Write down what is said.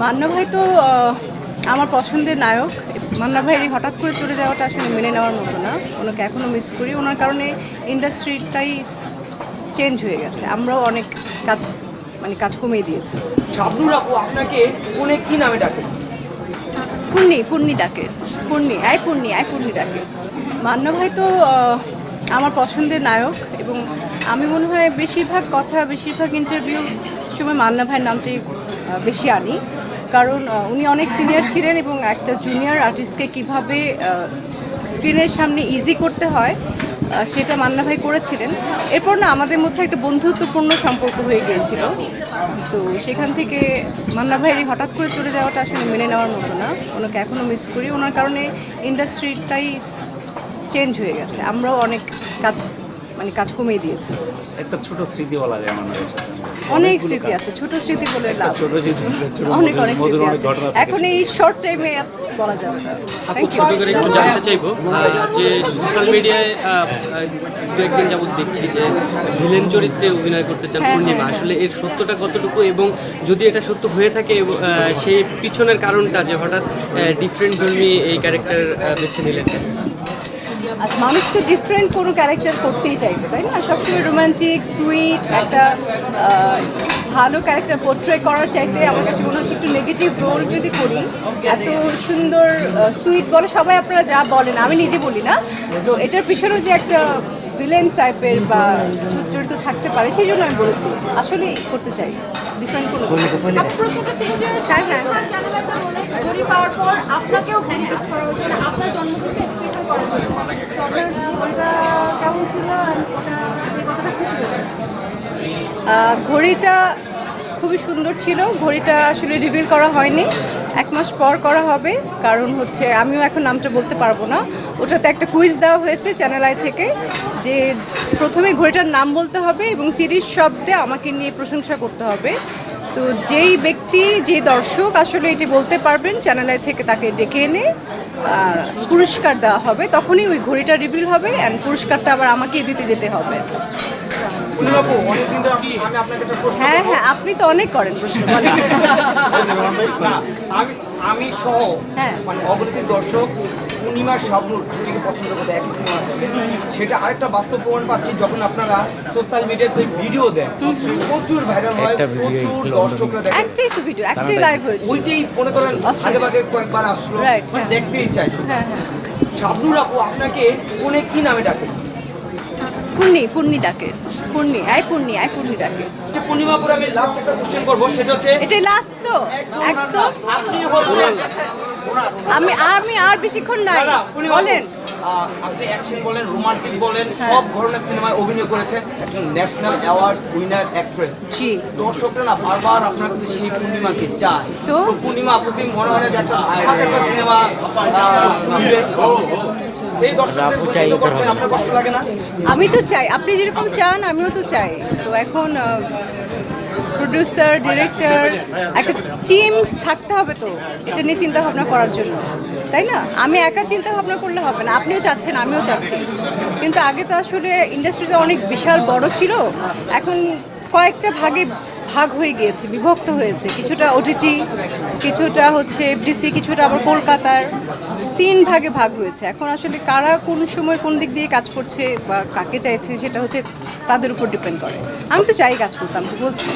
মান্না ভাই তো আমার পছন্দের নায়ক। মান্না ভাইয়ের এই হঠাৎ করে চলে যাওয়াটা আসলে মেনে নেওয়ার মতো না। ওনাকে এখনও মিস করি। ওনার কারণে ইন্ডাস্ট্রিটাই চেঞ্জ হয়ে গেছে। আমরাও অনেক কাজ কমিয়ে দিয়েছি। শাবনূর আপু আপনাকে ফোনে কি নামে ডাকে? পূর্ণি ডাকে। পূর্ণি ডাকে। মান্না ভাই তো আমার পছন্দের নায়ক এবং আমি মনে হয় বেশিরভাগ ইন্টারভিউ সময় মান্না ভাইয়ের নামটি বেশি আনি, কারণ উনি অনেক সিনিয়র ছিলেন এবং একটা জুনিয়র আর্টিস্টকে কীভাবে স্ক্রিনের সামনে ইজি করতে হয় সেটা মান্না ভাই করেছিলেন। এরপর না আমাদের মধ্যে একটা বন্ধুত্বপূর্ণ সম্পর্ক হয়ে গিয়েছিল। তো সেখান থেকে মান্না ভাইয়ের হঠাৎ করে চলে যাওয়াটা আসলে মেনে নেওয়ার মতো না। ওনাকে এখনও মিস করি। ওনার কারণে ইন্ডাস্ট্রিটাই চেঞ্জ হয়ে গেছে। আমরাও অনেক কাজ কমিয়ে দিয়েছি। একটা ছোট স্মৃতি বলা যায় মান্না ভাইয়ের সাথে? অনেক স্মৃতি আছে, ছোট স্মৃতি বলে লাভ। অনেক স্মৃতি আছে, এখন এই শর্ট টাইমে বলা যাবে না। ছোট করে একটু জানতে চাইবো যে সোশ্যাল মিডিয়ায় দু একদিন যাবত দেখছি যে ভিলেন চরিত্রে অভিনয় করতে চান পূর্ণিমা, আসলে এর সত্যটা কতটুকু এবং যদি এটা সত্য হয়ে থাকে সেই পিছনের কারণটা যে হঠাৎ ডিফারেন্ট ধর্মী এই ক্যারেক্টার বেছে নিলেন? আচ্ছা, মানুষ তো ডিফারেন্ট কোনো ক্যারেক্টার করতেই চাইবে, তাই না? সবসময় রোমান্টিক সুইট একটা ভালো ক্যারেক্টার পোর্ট্রে করার চাইতে আমার কাছে মনে হচ্ছে একটু নেগেটিভ রোল যদি করি, এত সুন্দর সুইট বলে সবাই, আপনারা যা বলেন, আমি নিজে বলি না, তো এটার পিছনেও যে একটা ভিলেন টাইপের বা চরিত্র থাকতে পারে সেই জন্য আমি বলেছি আসলে করতে চাই ডিফারেন্ট কোনো। প্রশ্নটা ছিল যে ঘড়ি পাওয়ার পর আপনাকেও ঘড়ি গিফট করা হয়েছে, মানে আপনার জন্মদিনকে স্পেশাল করার জন্য। তো আপনার ঘড়িটা কেমন ছিল? ওটা এই কথাটা খুশি হয়েছে? ঘড়িটা খুবই সুন্দর ছিল। ঘড়িটা আসলে রিভিল করা হয়নি, 1 মাস পর করা হবে, কারণ হচ্ছে আমিও এখন নামটা বলতে পারবো না। ওটাতে একটা কুইজ দেওয়া হয়েছে চ্যানেল আই থেকে, যে প্রথমে ঘড়িটার নাম বলতে হবে এবং 30 শব্দে আমাকে নিয়ে প্রশংসা করতে হবে। তো যেই ব্যক্তি, যে দর্শক আসলে এটি বলতে পারবেন, চ্যানেল আই থেকে তাকে ডেকে এনে পুরস্কার দেওয়া হবে, তখনই ওই ঘড়িটা রিভিল হবে অ্যান্ড পুরস্কারটা আবার আমাকেই দিতে যেতে হবে। হ্যাঁ, আপনি তো অনেক করেন প্রশ্ন। আমি সহ মানে অগণিত দর্শক পূর্ণিমার শাবনূর জুটিকে পছন্দ করতে একই সিনেমা থেকে, সেটা আরেকটা বাস্তব প্রমাণ পাচ্ছি যখন আপনারা সোশ্যাল মিডিয়াতে ভিডিও দেন, প্রচুর ভাইরাল হয়, প্রচুর দর্শকরা দেখেন। একটাই লাইভ হয়েছে, ওইটাই মনে করেন আগে কয়েকবার আসলো, মানে দেখতেই চাইছো। শাবনূর আপু আপনাকে ফোনে কি নামে ডাকে? পূর্ণি ডাকে। পূর্ণি ডাকে। যে পূর্ণিমাপুর আমি লাস্ট একটা কোশ্চেন করব, সেটা হচ্ছে এটাই লাস্ট তো একদম। আপনি হচ্ছেন আমি আর বেশিক্ষণ নাই, বলেন। আপনি অ্যাকশন বলেন, রোমান্টিক বলেন, সব ধরনের সিনেমায় অভিনয় করেছেন, একজন ন্যাশনাল অ্যাওয়ার্ডস উইনার অ্যাক্ট্রেস। জি, দর্শকরা না বারবার আপনার কাছে সেই পূর্ণিমাকে চায়। তো পূর্ণিমা আপুকে মনে হয় না যে একটা সিনেমা এই দর্শকদের পছন্দ করছেন, আপনার কষ্ট লাগে না? আমি তো চাই, আপনি যেরকম চান আমিও তো চাই। তো এখন প্রডিউসার, ডিরেক্টর, একটা টিম থাকতে হবে তো এটা নিয়ে চিন্তা ভাবনা করার জন্য, তাই না? আমি একা চিন্তা ভাবনা করলে হবে না। আপনিও চাচ্ছেন, আমিও চাচ্ছি, কিন্তু আগে তো আসলে ইন্ডাস্ট্রিটা অনেক বিশাল বড় ছিল, এখন কয়েকটা ভাগ হয়ে গিয়েছে, বিভক্ত হয়েছে। কিছুটা ওটিটি, কিছুটা হচ্ছে এফডিসি, কিছুটা আবার কলকাতার, 3 ভাগে ভাগ হয়েছে। এখন আসলে কারা কোন সময় কোন দিক দিয়ে কাজ করছে বা কাকে চাইছে সেটা হচ্ছে তাদের উপর ডিপেন্ড করে। আমি তো চাই কাজ করতাম, তো বলছি।